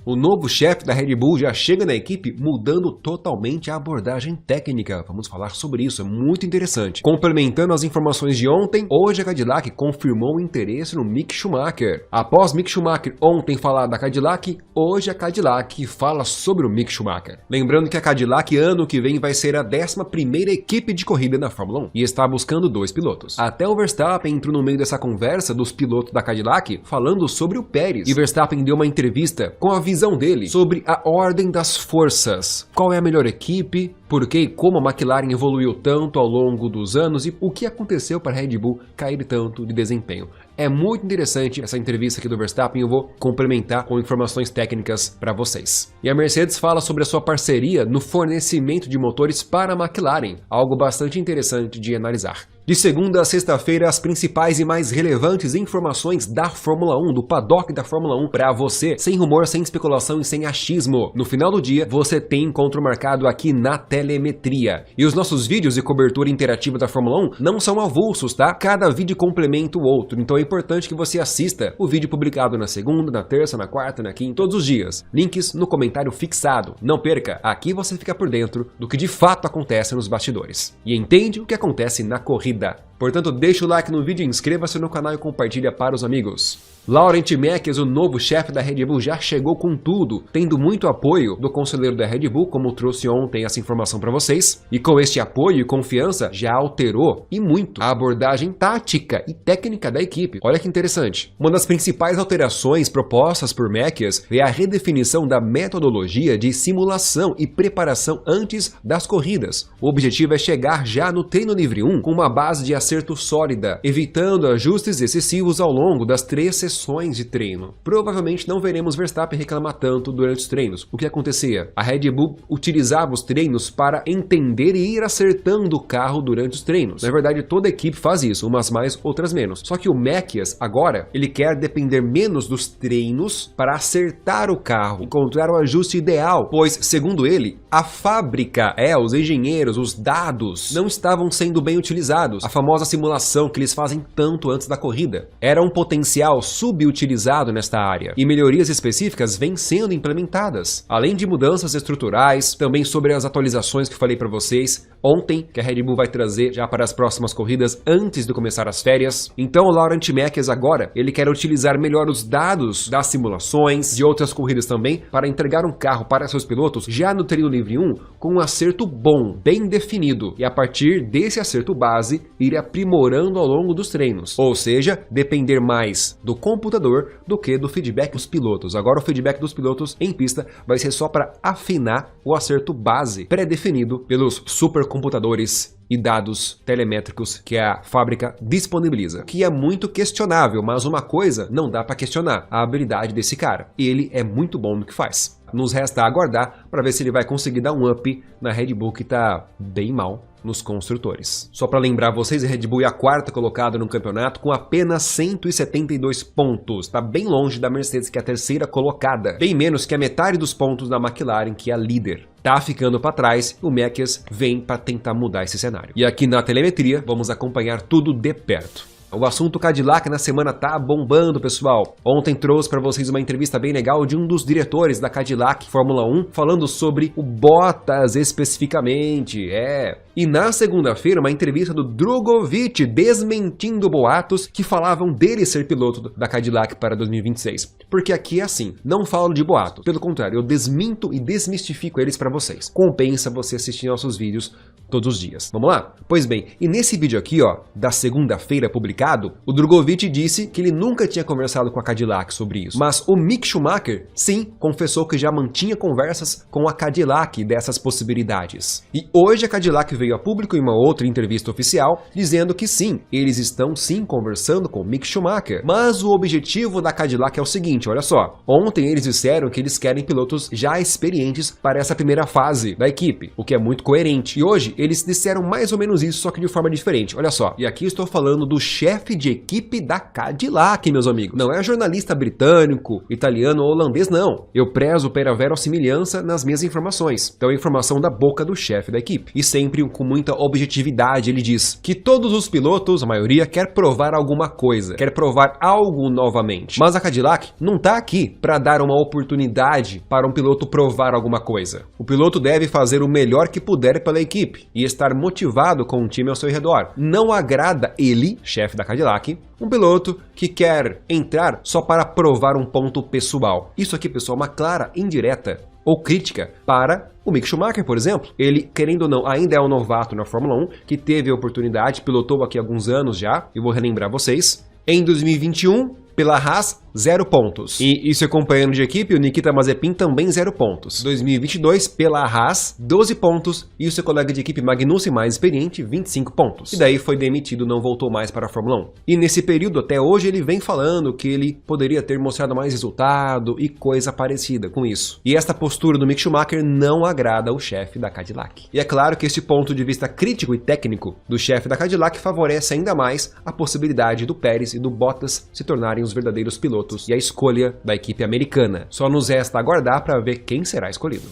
O novo chefe da Red Bull já chega na equipe mudando totalmente a abordagem técnica. Vamos falar sobre isso, é muito interessante. Complementando as informações de ontem, hoje a Cadillac confirmou o interesse no Mick Schumacher. Após Mick Schumacher ontem falar da Cadillac, hoje a Cadillac fala sobre o Mick Schumacher. Lembrando que a Cadillac ano que vem vai ser a 11ª equipe de corrida na Fórmula 1 e está buscando 2 pilotos. Até o Verstappen entrou no meio dessa conversa dos pilotos da Cadillac falando sobre o Pérez. E Verstappen deu uma entrevista com a visão dele sobre a ordem das forças. Qual é a melhor equipe? Por que e como a McLaren evoluiu tanto ao longo dos anos e o que aconteceu para a Red Bull cair tanto de desempenho. É muito interessante essa entrevista aqui do Verstappen, eu vou complementar com informações técnicas para vocês. E a Mercedes fala sobre a sua parceria no fornecimento de motores para a McLaren, algo bastante interessante de analisar. De segunda a sexta-feira, as principais e mais relevantes informações da Fórmula 1, do paddock da Fórmula 1, para você, sem rumor, sem especulação e sem achismo. No final do dia, você tem encontro marcado aqui na telemetria. E os nossos vídeos e cobertura interativa da Fórmula 1 não são avulsos, tá? Cada vídeo complementa o outro, então é importante que você assista o vídeo publicado na segunda, na terça, na quarta, na quinta, todos os dias. Links no comentário fixado. Não perca, aqui você fica por dentro do que de fato acontece nos bastidores. E entende o que acontece na corrida. Portanto, deixa o like no vídeo, inscreva-se no canal e compartilha para os amigos. Laurent Mekies, o novo chefe da Red Bull, já chegou com tudo, tendo muito apoio do conselheiro da Red Bull, como trouxe ontem essa informação para vocês. E com este apoio e confiança, já alterou, e muito, a abordagem tática e técnica da equipe. Olha que interessante. Uma das principais alterações propostas por Mekies é a redefinição da metodologia de simulação e preparação antes das corridas. O objetivo é chegar já no treino livre 1 com uma base de acerto sólida, evitando ajustes excessivos ao longo das 3 sessões de treino. Provavelmente não veremos Verstappen reclamar tanto durante os treinos. O que acontecia? A Red Bull utilizava os treinos para entender e ir acertando o carro durante os treinos. Na verdade, toda a equipe faz isso, umas mais, outras menos. Só que o Mekies, agora, ele quer depender menos dos treinos para acertar o carro, encontrar o ajuste ideal, pois, segundo ele, a fábrica, os engenheiros, os dados, não estavam sendo bem utilizados. A famosa simulação que eles fazem tanto antes da corrida era um potencial subutilizado nesta área, e melhorias específicas vêm sendo implementadas, além de mudanças estruturais, também sobre as atualizações que falei para vocês ontem, que a Red Bull vai trazer já para as próximas corridas antes de começar as férias. Então o Laurent Mekies agora, ele quer utilizar melhor os dados das simulações, de outras corridas também, para entregar um carro para seus pilotos já no treino livre 1 com um acerto bom, bem definido, e a partir desse acerto base, ir aprimorando ao longo dos treinos, ou seja, depender mais do computador do que do feedback dos pilotos. Agora o feedback dos pilotos em pista vai ser só para afinar o acerto base pré-definido pelos supercomputadores e dados telemétricos que a fábrica disponibiliza, que é muito questionável, mas uma coisa não dá para questionar, a habilidade desse cara. Ele é muito bom no que faz. Nos resta aguardar para ver se ele vai conseguir dar um up na Red Bull, que está bem mal nos construtores. Só para lembrar vocês, a Red Bull é a 4ª colocada no campeonato com apenas 172 pontos. Está bem longe da Mercedes, que é a 3ª colocada. Bem menos que a metade dos pontos da McLaren, que é a líder. Tá ficando para trás, o Mekies vem para tentar mudar esse cenário. E aqui na telemetria, vamos acompanhar tudo de perto. O assunto Cadillac na semana tá bombando, pessoal. Ontem trouxe para vocês uma entrevista bem legal de um dos diretores da Cadillac Fórmula 1, falando sobre o Bottas especificamente, E na segunda-feira, uma entrevista do Drugovich desmentindo boatos que falavam dele ser piloto da Cadillac para 2026. Porque aqui é assim, não falo de boatos. Pelo contrário, eu desminto e desmistifico eles para vocês. Compensa você assistir nossos vídeos todos os dias. Vamos lá? Pois bem, e nesse vídeo aqui, da segunda-feira publicado, o Drugovich disse que ele nunca tinha conversado com a Cadillac sobre isso. Mas o Mick Schumacher, sim, confessou que já mantinha conversas com a Cadillac dessas possibilidades. E hoje a Cadillac veio a público em uma outra entrevista oficial, dizendo que sim, eles estão sim conversando com o Mick Schumacher. Mas o objetivo da Cadillac é o seguinte, olha só. Ontem eles disseram que eles querem pilotos já experientes para essa primeira fase da equipe, o que é muito coerente. E hoje eles disseram mais ou menos isso, só que de forma diferente. Olha só, e aqui estou falando do chefe chefe de equipe da Cadillac, meus amigos. Não é jornalista britânico, italiano ou holandês, não. Eu prezo pela verossimilhança nas minhas informações. Então é informação da boca do chefe da equipe. E sempre com muita objetividade ele diz que todos os pilotos, a maioria, quer provar alguma coisa, quer provar algo novamente. Mas a Cadillac não está aqui para dar uma oportunidade para um piloto provar alguma coisa. O piloto deve fazer o melhor que puder pela equipe e estar motivado com o time ao seu redor. Não agrada ele, chefe da Cadillac, um piloto que quer entrar só para provar um ponto pessoal. Isso aqui, pessoal, é uma clara indireta ou crítica para o Mick Schumacher, por exemplo. Ele, querendo ou não, ainda é um novato na Fórmula 1, que teve a oportunidade, pilotou aqui há alguns anos já, eu vou relembrar vocês. Em 2021, pela Haas, 0 pontos. E seu companheiro de equipe, o Nikita Mazepin, também 0 pontos. 2022, pela Haas, 12 pontos. E o seu colega de equipe Magnussen, mais experiente, 25 pontos. E daí foi demitido, não voltou mais para a Fórmula 1. E nesse período, até hoje, ele vem falando que ele poderia ter mostrado mais resultado e coisa parecida com isso. E esta postura do Mick Schumacher não agrada o chefe da Cadillac. E é claro que esse ponto de vista crítico e técnico do chefe da Cadillac favorece ainda mais a possibilidade do Pérez e do Bottas se tornarem os verdadeiros pilotos e a escolha da equipe americana. Só nos resta aguardar para ver quem será escolhido.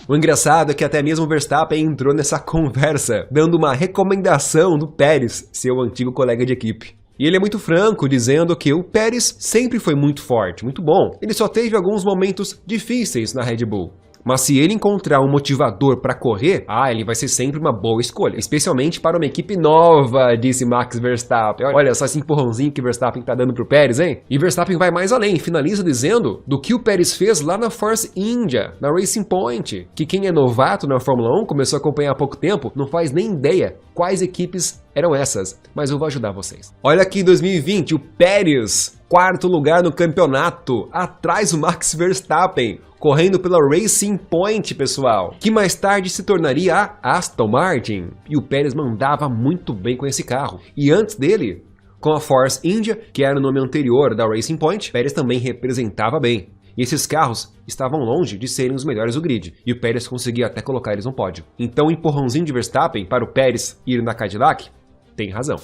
O engraçado é que até mesmo o Verstappen entrou nessa conversa, dando uma recomendação do Pérez, seu antigo colega de equipe. E ele é muito franco, dizendo que o Pérez sempre foi muito forte, muito bom. Ele só teve alguns momentos difíceis na Red Bull. Mas se ele encontrar um motivador para correr, ele vai ser sempre uma boa escolha. Especialmente para uma equipe nova, disse Max Verstappen. Olha só esse empurrãozinho que Verstappen tá dando pro Pérez, hein? E Verstappen vai mais além, finaliza dizendo do que o Pérez fez lá na Force India, na Racing Point. Que quem é novato na Fórmula 1, começou a acompanhar há pouco tempo, não faz nem ideia quais equipes eram essas. Mas eu vou ajudar vocês. Olha aqui, 2020, o Pérez, 4º lugar no campeonato, atrás do Max Verstappen, correndo pela Racing Point, pessoal, que mais tarde se tornaria a Aston Martin. E o Pérez mandava muito bem com esse carro. E antes dele, com a Force India, que era o nome anterior da Racing Point, Pérez também representava bem. E esses carros estavam longe de serem os melhores do grid, e o Pérez conseguia até colocar eles no pódio. Então o empurrãozinho de Verstappen para o Pérez ir na Cadillac tem razão.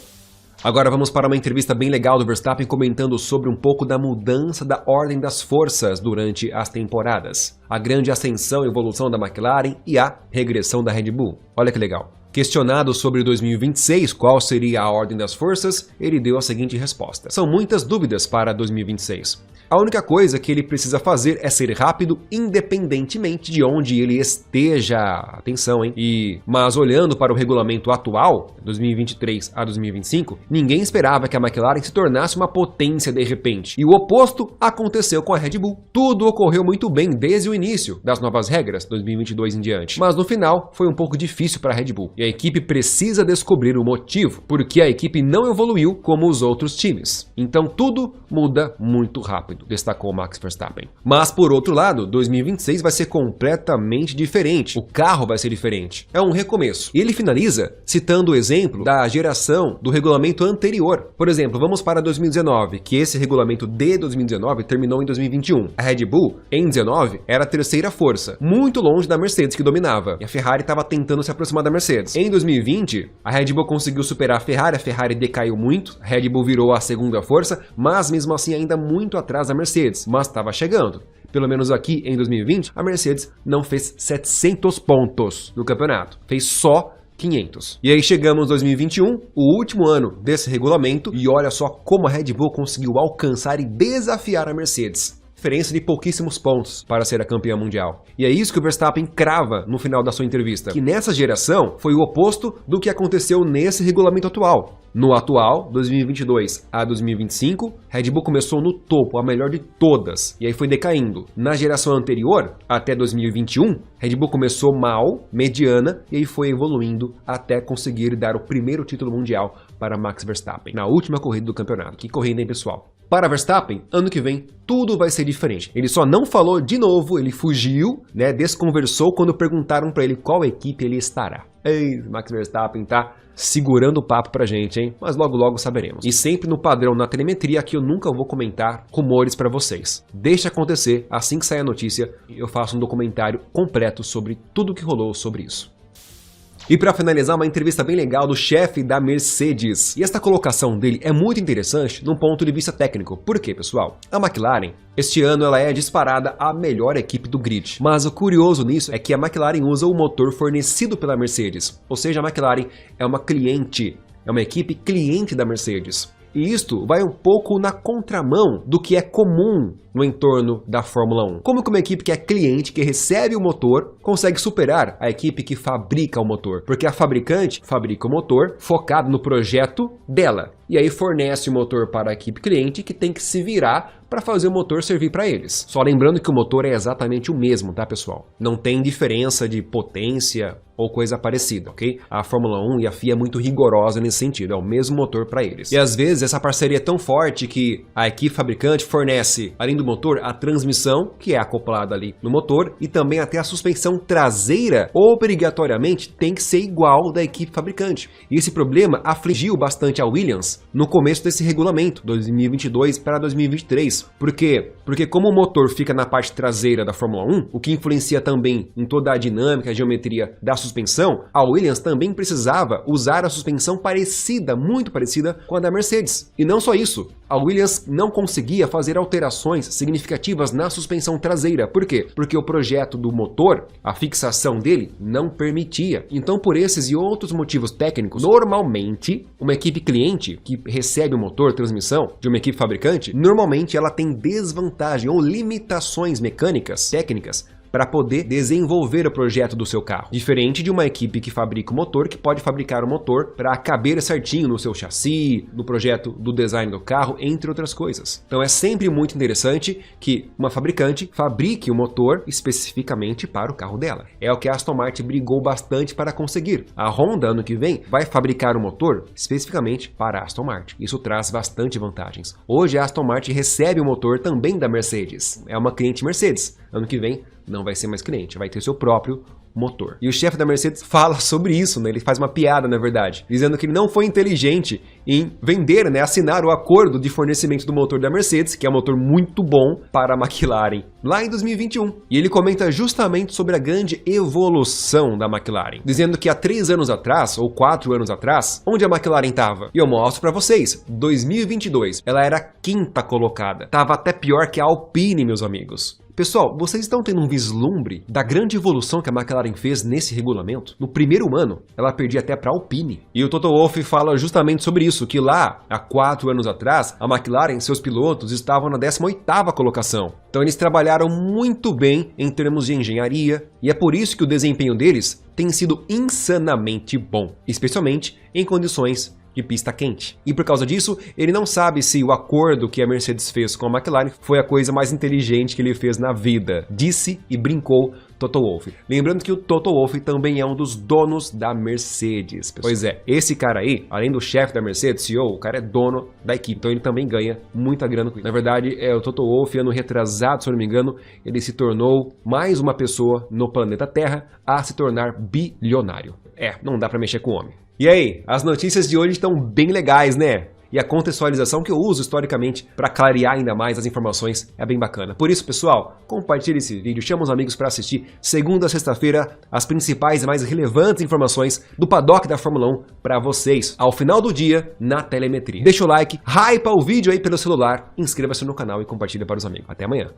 Agora vamos para uma entrevista bem legal do Verstappen comentando sobre um pouco da mudança da ordem das forças durante as temporadas, a grande ascensão e evolução da McLaren e a regressão da Red Bull. Olha que legal. Questionado sobre 2026, qual seria a ordem das forças, ele deu a seguinte resposta: são muitas dúvidas para 2026. A única coisa que ele precisa fazer é ser rápido independentemente de onde ele esteja. Atenção, hein? Mas olhando para o regulamento atual, 2023 a 2025, ninguém esperava que a McLaren se tornasse uma potência de repente. E o oposto aconteceu com a Red Bull. Tudo ocorreu muito bem desde o início das novas regras, 2022 em diante. Mas no final foi um pouco difícil para a Red Bull. E a equipe precisa descobrir o motivo, porque a equipe não evoluiu como os outros times. Então tudo muda muito rápido, destacou Max Verstappen. Mas por outro lado, 2026 vai ser completamente diferente. O carro vai ser diferente. É um recomeço. E ele finaliza citando o exemplo da geração do regulamento anterior. Por exemplo, vamos para 2019, que esse regulamento de 2019 terminou em 2021. A Red Bull, em 19, era a terceira força, muito longe da Mercedes que dominava. E a Ferrari estava tentando se aproximar da Mercedes. Em 2020, a Red Bull conseguiu superar a Ferrari decaiu muito, a Red Bull virou a segunda força, mas mesmo assim ainda muito atrás da Mercedes, mas estava chegando. Pelo menos aqui em 2020, a Mercedes não fez 700 pontos no campeonato, fez só 500. E aí chegamos em 2021, o último ano desse regulamento, e olha só como a Red Bull conseguiu alcançar e desafiar a Mercedes. Diferença de pouquíssimos pontos para ser a campeã mundial. E é isso que o Verstappen crava no final da sua entrevista, que nessa geração foi o oposto do que aconteceu nesse regulamento atual. No atual, 2022 a 2025, Red Bull começou no topo, a melhor de todas, e aí foi decaindo. Na geração anterior, até 2021, Red Bull começou mal, mediana, e aí foi evoluindo até conseguir dar o primeiro título mundial para Max Verstappen, na última corrida do campeonato. Que corrida, hein, pessoal? Para Verstappen, ano que vem, tudo vai ser diferente. Ele só não falou de novo, ele fugiu, desconversou quando perguntaram para ele qual equipe ele estará. Ei, Max Verstappen tá segurando o papo pra gente, hein? Mas logo logo saberemos. E sempre no padrão na telemetria que eu nunca vou comentar rumores pra vocês. Deixa acontecer, assim que sair a notícia, eu faço um documentário completo sobre tudo que rolou sobre isso. E para finalizar, uma entrevista bem legal do chefe da Mercedes. E esta colocação dele é muito interessante num ponto de vista técnico. Por quê, pessoal? A McLaren, este ano, ela é disparada a melhor equipe do grid. Mas o curioso nisso é que a McLaren usa o motor fornecido pela Mercedes. Ou seja, a McLaren é uma cliente, é uma equipe cliente da Mercedes. E isto vai um pouco na contramão do que é comum no entorno da Fórmula 1. Como que uma equipe que é cliente, que recebe o motor, consegue superar a equipe que fabrica o motor? Porque a fabricante fabrica o motor focado no projeto dela. E aí fornece o motor para a equipe cliente que tem que se virar para fazer o motor servir para eles. Só lembrando que o motor é exatamente o mesmo, tá, pessoal? Não tem diferença de potência ou coisa parecida, ok? A Fórmula 1 e a FIA é muito rigorosa nesse sentido, é o mesmo motor para eles. E às vezes essa parceria é tão forte que a equipe fabricante fornece, além do motor, a transmissão, que é acoplada ali no motor, e também até a suspensão traseira, obrigatoriamente tem que ser igual da equipe fabricante. E esse problema afligiu bastante a Williams no começo desse regulamento, 2022 para 2023. Por quê? Porque como o motor fica na parte traseira da Fórmula 1, o que influencia também em toda a dinâmica, a geometria da suspensão, a Williams também precisava usar a suspensão parecida, muito parecida com a da Mercedes. E não só isso, a Williams não conseguia fazer alterações significativas na suspensão traseira. Por quê? Porque o projeto do motor, a fixação dele, não permitia. Então, por esses e outros motivos técnicos, normalmente, uma equipe cliente que recebe o motor, transmissão, de uma equipe fabricante, normalmente ela tem desvantagem ou limitações mecânicas, técnicas, para poder desenvolver o projeto do seu carro. Diferente de uma equipe que fabrica o motor, que pode fabricar o motor para caber certinho no seu chassi, no projeto do design do carro, entre outras coisas. Então é sempre muito interessante que uma fabricante fabrique o motor especificamente para o carro dela. É o que a Aston Martin brigou bastante para conseguir. A Honda, ano que vem, vai fabricar o motor especificamente para a Aston Martin. Isso traz bastante vantagens. Hoje a Aston Martin recebe o motor também da Mercedes. É uma cliente Mercedes. Ano que vem não vai ser mais cliente, vai ter seu próprio motor. E o chefe da Mercedes fala sobre isso, né? Ele faz uma piada, na verdade, dizendo que ele não foi inteligente em vender, né, assinar o acordo de fornecimento do motor da Mercedes, que é um motor muito bom, para a McLaren, lá em 2021. E ele comenta justamente sobre a grande evolução da McLaren, dizendo que há 3 anos atrás, ou 4 anos atrás, onde a McLaren estava? E eu mostro para vocês, 2022, ela era a 5ª colocada. Tava até pior que a Alpine, meus amigos. Pessoal, vocês estão tendo um vislumbre da grande evolução que a McLaren fez nesse regulamento? No primeiro ano, ela perdia até para a Alpine. E o Toto Wolff fala justamente sobre isso, que lá, há 4 anos atrás, a McLaren e seus pilotos estavam na 18ª colocação. Então eles trabalharam muito bem em termos de engenharia, e é por isso que o desempenho deles tem sido insanamente bom, especialmente em condições de pista quente. E por causa disso, ele não sabe se o acordo que a Mercedes fez com a McLaren foi a coisa mais inteligente que ele fez na vida. Disse e brincou Toto Wolff. Lembrando que o Toto Wolff também é um dos donos da Mercedes, pessoal. Pois é, esse cara aí, além do chefe da Mercedes, CEO, o cara é dono da equipe, então ele também ganha muita grana com isso. Na verdade, o Toto Wolff, ano retrasado, se eu não me engano, ele se tornou mais uma pessoa no planeta Terra a se tornar bilionário. Não dá pra mexer com o homem. E aí, as notícias de hoje estão bem legais, né? E a contextualização que eu uso historicamente para clarear ainda mais as informações é bem bacana. Por isso, pessoal, compartilhe esse vídeo, chama os amigos para assistir segunda a sexta-feira as principais e mais relevantes informações do paddock da Fórmula 1 para vocês, ao final do dia, na telemetria. Deixa o like, hypa o vídeo aí pelo celular, inscreva-se no canal e compartilhe para os amigos. Até amanhã.